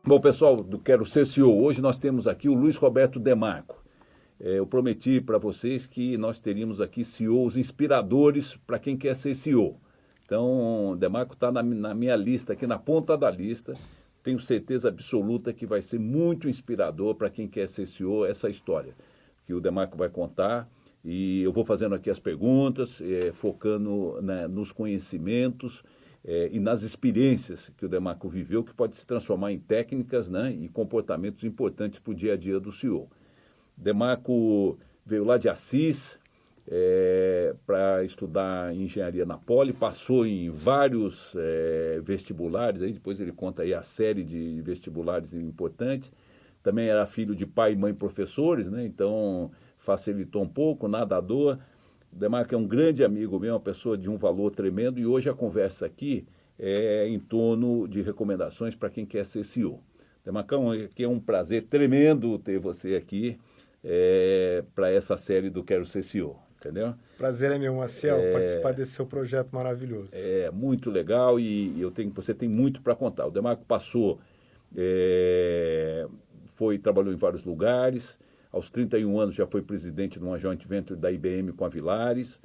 Bom, pessoal do Quero Ser CEO, hoje nós temos aqui o Luiz Roberto Demarco. Eu prometi para vocês que nós teríamos aqui CEOs inspiradores para quem quer ser CEO. Então, o Demarco está na minha lista, aqui na ponta da lista. Tenho certeza absoluta que vai ser muito inspirador para quem quer ser CEO essa história que o Demarco vai contar. E eu vou fazendo aqui as perguntas, focando nos conhecimentos e nas experiências que o Demarco viveu, que pode se transformar em técnicas, né, e comportamentos importantes para o dia a dia do CEO. Demarco veio lá de Assis para estudar engenharia na Poli, passou em vários vestibulares, aí depois ele conta aí a série de vestibulares importantes. Também era filho de pai e mãe professores, né, então facilitou um pouco, nadador. O Demarco é um grande amigo meu, uma pessoa de um valor tremendo, e hoje a conversa aqui é em torno de recomendações para quem quer ser CEO. Demarcão, aqui é um prazer tremendo ter você aqui para essa série do Quero Ser CEO, entendeu? Prazer é meu, Marcel, participar desse seu projeto maravilhoso. É muito legal e você tem muito para contar. O Demarco passou, trabalhou em vários lugares. Aos 31 anos já foi presidente de uma joint venture da IBM com a Villares,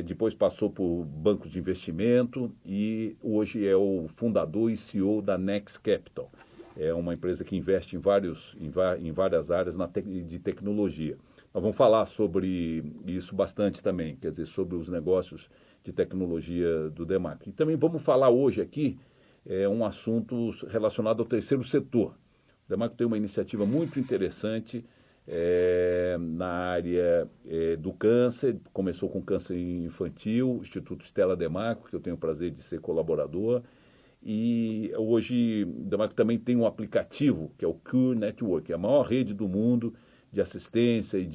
depois passou por bancos de investimento e hoje é o fundador e CEO da Next Capital. É uma empresa que investe em várias áreas de tecnologia. Nós vamos falar sobre isso bastante também, quer dizer, sobre os negócios de tecnologia do Demarco. E também vamos falar hoje aqui um assunto relacionado ao terceiro setor. O Demarco tem uma iniciativa muito interessante na área do câncer, começou com câncer infantil, Instituto Stella Demarco, que eu tenho o prazer de ser colaborador, e hoje o Demarco também tem um aplicativo, que é o Cure Network, a maior rede do mundo de assistência e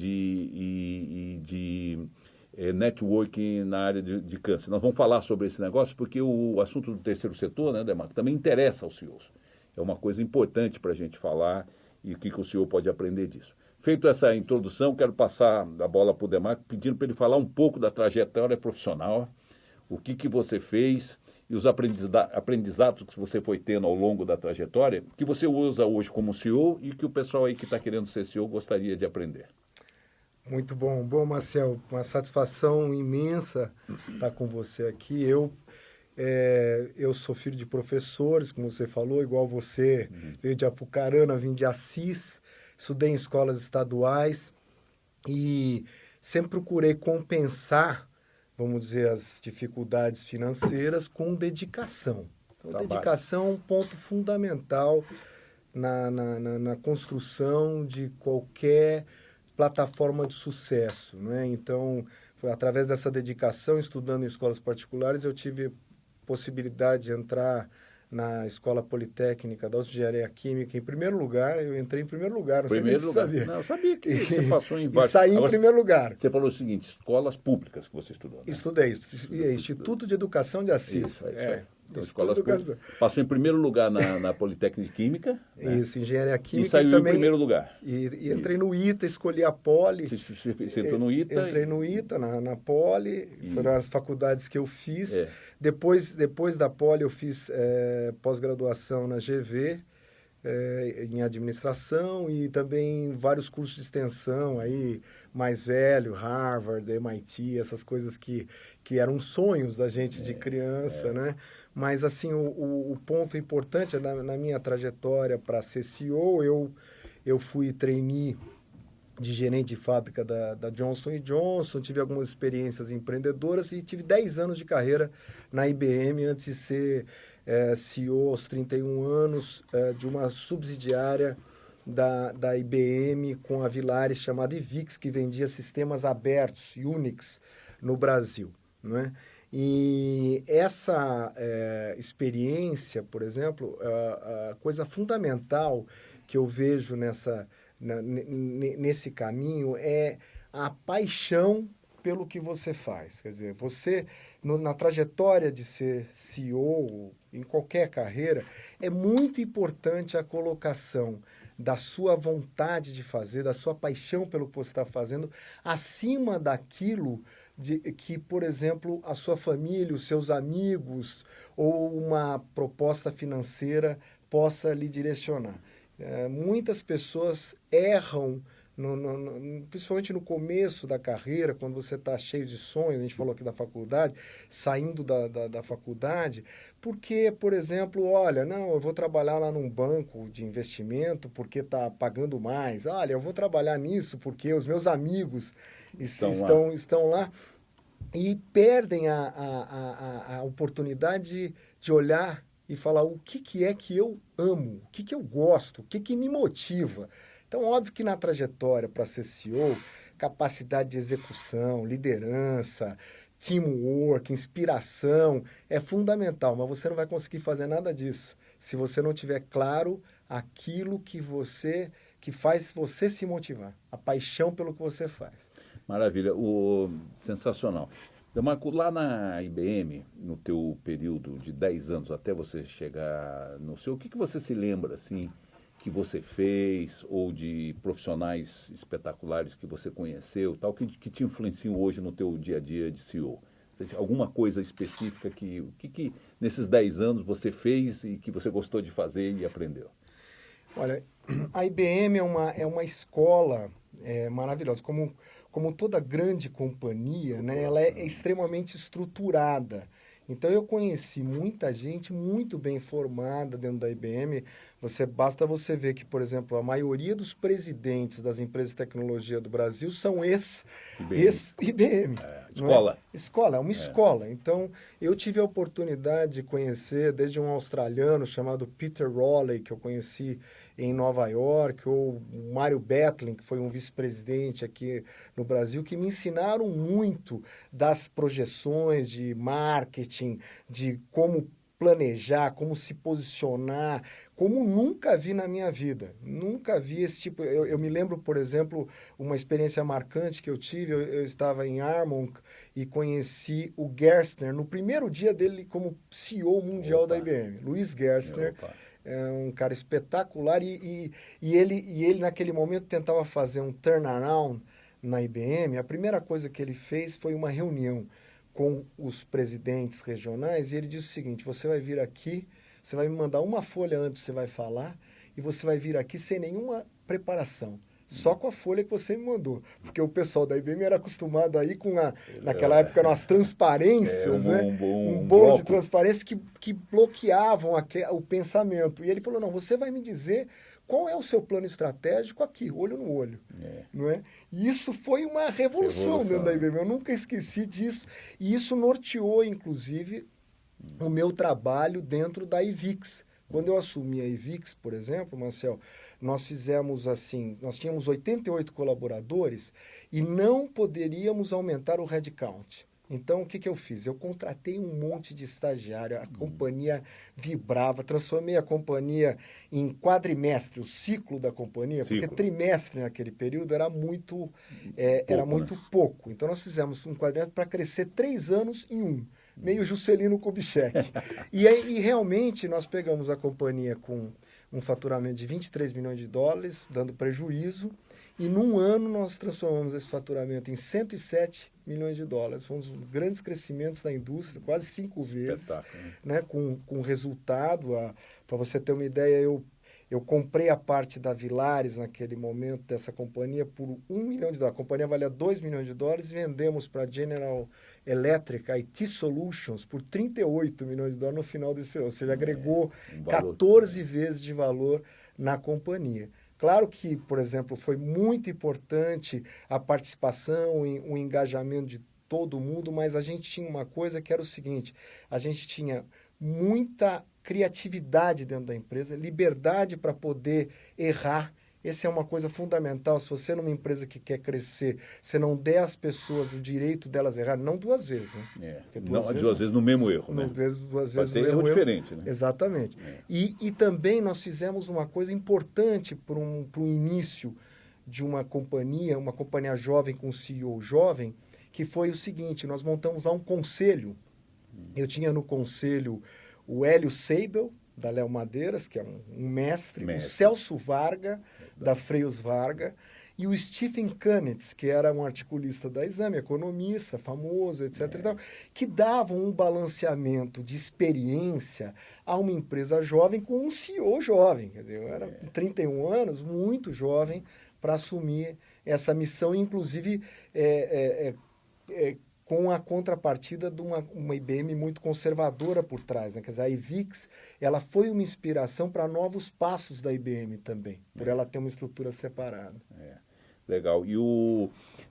de networking na área de câncer. Nós vamos falar sobre esse negócio porque o assunto do terceiro setor, né, Demarco, também interessa aos CEOs. É uma coisa importante para a gente falar e o que o CEO pode aprender disso. Feito essa introdução, quero passar a bola para o Demarco, pedindo para ele falar um pouco da trajetória profissional, o que você fez e os aprendizados que você foi tendo ao longo da trajetória, que você usa hoje como CEO e que o pessoal aí que está querendo ser CEO gostaria de aprender. Muito bom. Bom, Marcel, uma satisfação imensa estar com você aqui. Eu sou filho de professores, como você falou, igual você, veio de Apucarana, vim de Assis, estudei em escolas estaduais e sempre procurei compensar, vamos dizer, as dificuldades financeiras com dedicação. Então, dedicação é um ponto fundamental na construção de qualquer plataforma de sucesso, né? Então, através dessa dedicação, estudando em escolas particulares, eu tive possibilidade de entrar na Escola Politécnica da Engenharia Química em primeiro lugar. Eu entrei em primeiro lugar, não sei se você sabia. Não, eu sabia que você passou em vários... E saí em primeiro lugar. Você falou o seguinte, escolas públicas que você estudou, né? Estudei, Instituto de Educação de Assis. Isso. Então, escolas públicas. Passou em primeiro lugar na Politécnica de Química. Né? Isso, Engenharia Química. E saiu também, em primeiro lugar. E entrei no ITA, escolhi a Poli. Você entrou no ITA? Entrei no ITA, na Poli, foram as faculdades que eu fiz. Depois da Poli eu fiz pós-graduação na GV, em administração e também vários cursos de extensão aí, mais velho, Harvard, MIT, essas coisas que eram sonhos da gente de criança, né? Mas, assim, o ponto importante na minha trajetória para ser CEO, eu fui trainee de gerente de fábrica da Johnson & Johnson, tive algumas experiências empreendedoras e tive 10 anos de carreira na IBM antes de ser CEO aos 31 anos de uma subsidiária da IBM com a Villares chamada Ivix, que vendia sistemas abertos, Unix, no Brasil, não é? E essa experiência, por exemplo, a coisa fundamental que eu vejo nesse caminho é a paixão pelo que você faz. Quer dizer, você, na trajetória de ser CEO, em qualquer carreira, é muito importante a colocação da sua vontade de fazer, da sua paixão pelo que você está fazendo, acima daquilo que, por exemplo, a sua família, os seus amigos ou uma proposta financeira possa lhe direcionar. Muitas pessoas erram, principalmente no começo da carreira, quando você está cheio de sonhos, a gente falou aqui da faculdade, saindo da faculdade, porque, por exemplo, olha, não, eu vou trabalhar lá num banco de investimento porque está pagando mais, olha, eu vou trabalhar nisso porque os meus amigos estão lá, e perdem a oportunidade de olhar e falar o que é que eu amo, o que eu gosto, o que me motiva. Então, óbvio que na trajetória para ser CEO, capacidade de execução, liderança, teamwork, inspiração é fundamental, mas você não vai conseguir fazer nada disso se você não tiver claro aquilo que faz você se motivar, a paixão pelo que você faz. Maravilha, sensacional. Demarco, lá na IBM, no teu período de 10 anos até você chegar no seu, o que você se lembra, assim, que você fez, ou de profissionais espetaculares que você conheceu, tal, que te influenciam hoje no teu dia a dia de CEO? Alguma coisa específica que nesses 10 anos você fez e que você gostou de fazer e aprendeu? Olha, a IBM é uma escola maravilhosa. Como toda grande companhia, né, ela é extremamente estruturada. Então, eu conheci muita gente muito bem formada dentro da IBM. Basta você ver que, por exemplo, a maioria dos presidentes das empresas de tecnologia do Brasil são ex-IBM. Escola. Escola, é uma escola. Então, eu tive a oportunidade de conhecer desde um australiano chamado Peter Rowley, que eu conheci em Nova York, ou o Mário Betlin, que foi um vice-presidente aqui no Brasil, que me ensinaram muito das projeções de marketing, de como planejar, como se posicionar, como nunca vi na minha vida. Nunca vi esse tipo... Eu me lembro, por exemplo, uma experiência marcante que eu tive. Eu estava em Armonk e conheci o Gerstner no primeiro dia dele como CEO mundial da IBM. Luiz Gerstner. É um cara espetacular e ele naquele momento tentava fazer um turnaround na IBM. A primeira coisa que ele fez foi uma reunião com os presidentes regionais e ele disse o seguinte: você vai vir aqui, você vai me mandar uma folha antes, você vai falar, e você vai vir aqui sem nenhuma preparação. Só com a folha que você me mandou. Porque o pessoal da IBM era acostumado aí naquela época, eram as transparências, um bolo de transparência que bloqueavam o pensamento. E ele falou, não, você vai me dizer qual é o seu plano estratégico aqui, olho no olho. Não é? E isso foi uma revolução dentro da IBM. Eu nunca esqueci disso. E isso norteou, inclusive, o meu trabalho dentro da IVIX. Quando eu assumi a IVIX, por exemplo, Marcel, nós fizemos assim, nós tínhamos 88 colaboradores e não poderíamos aumentar o headcount. Então, o que eu fiz? Eu contratei um monte de estagiário, a companhia vibrava, transformei a companhia em quadrimestre, o ciclo da companhia, porque trimestre naquele período era muito pouco. Então, nós fizemos um quadrimestre para crescer 3 anos em um. Meio Juscelino Kubitschek. E realmente nós pegamos a companhia com um faturamento de 23 milhões de dólares, dando prejuízo, e num ano nós transformamos esse faturamento em 107 milhões de dólares. Foi um dos grandes crescimentos da indústria, quase 5 vezes, né, com resultado. Para você ter uma ideia, eu comprei a parte da Villares naquele momento dessa companhia por 1 milhão de dólares. A companhia valia 2 milhões de dólares e vendemos para a General Electric IT Solutions por 38 milhões de dólares no final desse período. Ou seja, agregou 14 vezes de valor na companhia. Claro que, por exemplo, foi muito importante a participação, o engajamento de todo mundo, mas a gente tinha uma coisa que era o seguinte, a gente tinha muita criatividade dentro da empresa, liberdade para poder errar. Essa é uma coisa fundamental. Se você numa empresa que quer crescer, você não der às pessoas o direito delas errarem, não 2 vezes, né? Duas vezes no mesmo erro, né? Duas vezes no mesmo erro diferente, né? Exatamente. E também nós fizemos uma coisa importante para um início de uma companhia jovem com um CEO jovem, que foi o seguinte, nós montamos lá um conselho. Eu tinha no conselho o Hélio Seibel, da Léo Madeiras, que é um mestre, o Celso Varga, da Freios Varga, e o Stephen Kunitz, que era um articulista da Exame, economista, famoso, etc. E tal, que davam um balanceamento de experiência a uma empresa jovem com um CEO jovem. Quer dizer, eu era com 31 anos, muito jovem, para assumir essa missão, inclusive com a contrapartida de uma IBM muito conservadora por trás, né? Quer dizer, a IVIX, ela foi uma inspiração para novos passos da IBM também, por ela ter uma estrutura separada. Legal. E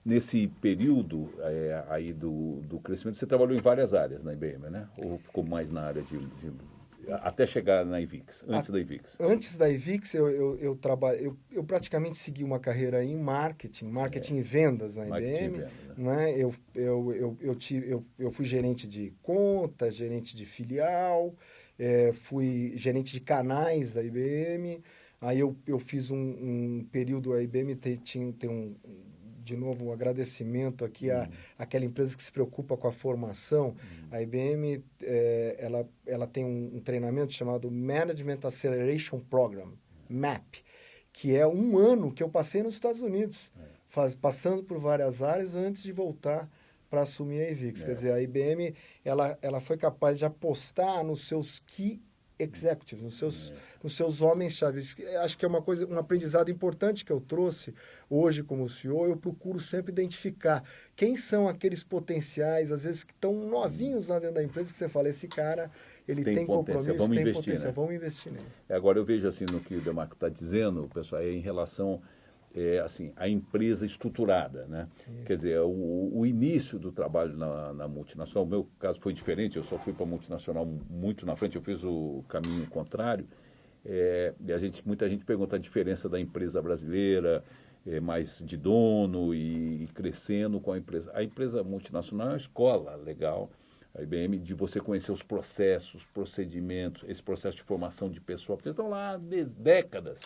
nesse período aí do crescimento, você trabalhou em várias áreas na IBM, né? Ou ficou mais na área até chegar na IVIX, antes da IVIX? Antes da IVIX, eu praticamente segui uma carreira em marketing e vendas na IBM. Né? Eu fui gerente de conta, gerente de filial, fui gerente de canais da IBM. Aí eu fiz um período, a IBM tem de novo, um agradecimento aqui àquela empresa que se preocupa com a formação. A IBM, ela tem um treinamento chamado Management Acceleration Program, MAP, que é 1 ano que eu passei nos Estados Unidos, passando por várias áreas antes de voltar para assumir a IVIX. Quer dizer, a IBM, ela foi capaz de apostar nos seus key executives, nos seus homens-chave. Acho que é um aprendizado importante que eu trouxe hoje como CEO. Eu procuro sempre identificar quem são aqueles potenciais, às vezes que estão novinhos lá dentro da empresa, que você fala, esse cara, ele tem compromisso, tem potencial, né? Vamos investir nele. Agora eu vejo assim no que o Demarco está dizendo, pessoal, em relação assim, a empresa estruturada, né? Quer dizer, o início do trabalho na multinacional, o meu caso foi diferente, eu só fui para a multinacional muito na frente, eu fiz o caminho contrário, e muita gente pergunta a diferença da empresa brasileira, mais de dono e crescendo com a empresa. A empresa multinacional é uma escola legal, a IBM, de você conhecer os processos, procedimentos, esse processo de formação de pessoal, porque estão lá há décadas,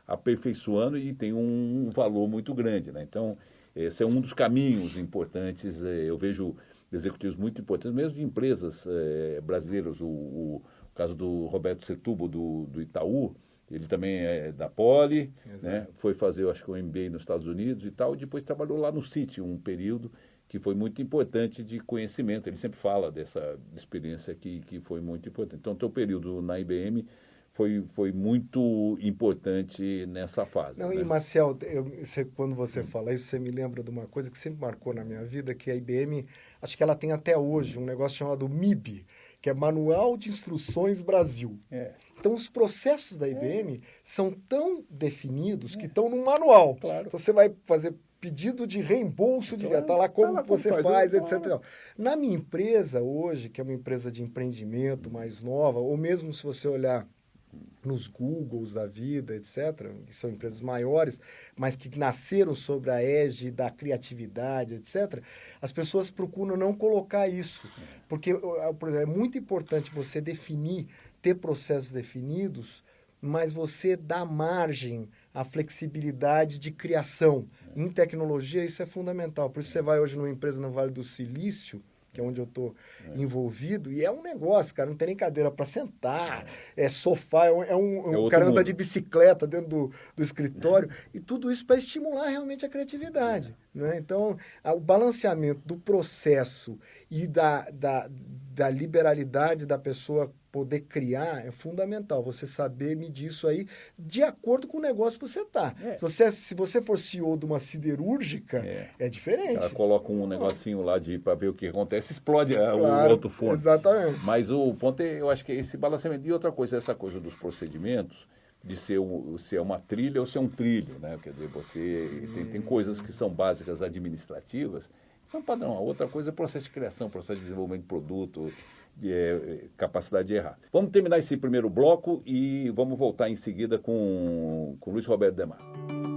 aperfeiçoando e tem um valor muito grande, né? Então, esse é um dos caminhos importantes. Eu vejo executivos muito importantes, mesmo de empresas brasileiras. O caso do Roberto Setúbal, do Itaú, ele também é da Poli, né? Foi fazer, eu acho que um MBA nos Estados Unidos e tal, e depois trabalhou lá no Citi, um período que foi muito importante de conhecimento. Ele sempre fala dessa experiência que foi muito importante. Então, o teu período na IBM foi muito importante nessa fase. Não, né? E, Marcel, quando você fala isso, você me lembra de uma coisa que sempre marcou na minha vida, que a IBM, acho que ela tem até hoje um negócio chamado MIB, que é Manual de Instruções Brasil. Então, os processos da IBM são tão definidos que estão no manual. Claro. Então, você vai fazer pedido de reembolso, está lá como você faz, etc. Na minha empresa hoje, que é uma empresa de empreendimento mais nova, ou mesmo se você olhar nos Googles da vida, etc., que são empresas maiores, mas que nasceram sobre a égide da criatividade, etc., as pessoas procuram não colocar isso. Porque, por exemplo, é muito importante você ter processos definidos, mas você dá margem à flexibilidade de criação. Em tecnologia, isso é fundamental. Por isso, você vai hoje numa empresa no Vale do Silício, que é onde eu estou envolvido, e é um negócio, cara, não tem nem cadeira para sentar, é sofá, o cara anda de bicicleta dentro do escritório, e tudo isso para estimular realmente a criatividade. Né? Então, o balanceamento do processo e da liberalidade da pessoa poder criar é fundamental. Você saber medir isso aí de acordo com o negócio que você está. Se você for CEO de uma siderúrgica, é diferente. Ela coloca um negocinho lá para ver o que acontece, explode o alto-forno. Exatamente. Mas o ponto eu acho que é esse balanceamento. E outra coisa, essa coisa dos procedimentos, de se é uma trilha ou se é um trilho, né? Quer dizer, você tem coisas que são básicas administrativas, são padrão. A outra coisa é processo de criação, processo de desenvolvimento de produto, capacidade de errar. Vamos terminar esse primeiro bloco e vamos voltar em seguida com Luiz Roberto Demarco.